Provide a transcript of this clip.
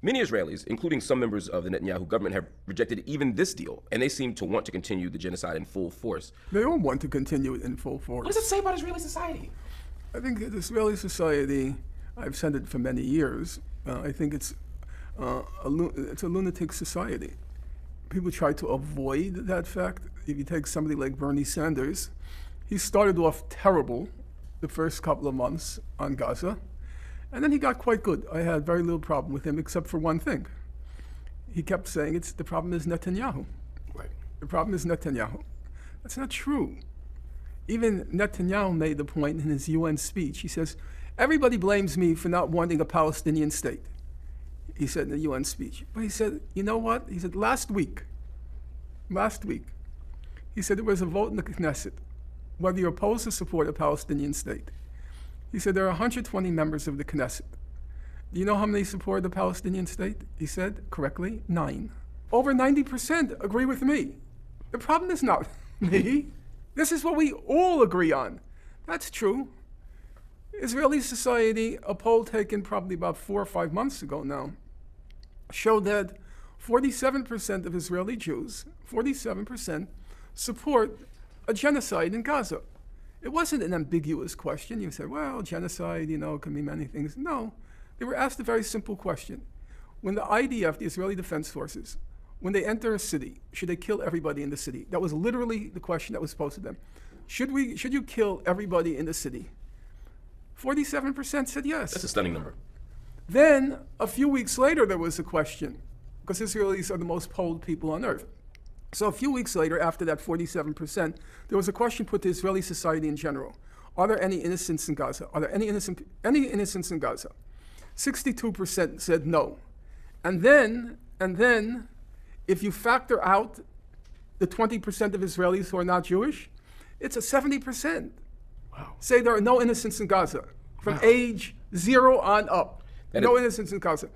Many Israelis, including some members of the Netanyahu government, have rejected even this deal, and they seem to want to continue the genocide in full force. They all want to continue it in full force. What does it say about Israeli society? I think Israeli society, I've said it for many years, I think it's a lunatic society. People try to avoid that fact. If you take somebody like Bernie Sanders, he started off terrible the first couple of months on Gaza, and then he got quite good. I had very little problem with him except for one thing. He kept saying the problem is Netanyahu. Right. The problem is Netanyahu. That's not true. Even Netanyahu made the point in his UN speech. He says, everybody blames me for not wanting a Palestinian state, he said in the UN speech. But he said, you know what? He said, last week, he said there was a vote in the Knesset, whether you're opposed to support a Palestinian state. He said there are 120 members of the Knesset. Do you know how many support the Palestinian state? He said, correctly, 9. Over 90% agree with me. The problem is not me. This is what we all agree on. That's true. Israeli society, a poll taken probably about 4 or 5 months ago now, showed that 47% of Israeli Jews, 47%, support a genocide in Gaza. It wasn't an ambiguous question. You said, well, genocide, can mean many things. No, they were asked a very simple question. When the IDF, the Israeli Defense Forces, when they enter a city, should they kill everybody in the city? That was literally the question that was posed to them. Should you kill everybody in the city? 47% said yes. That's a stunning number. Then, a few weeks later, there was a question, because Israelis are the most polled people on earth. So a few weeks later, after that 47%, there was a question put to Israeli society in general. Are there any innocents in Gaza? Are there any innocents in Gaza? 62% said no. And then, if you factor out the 20% of Israelis who are not Jewish, it's a 70%. Wow. Say there are no innocents in Gaza, from age 0 on up. No innocents in Gaza.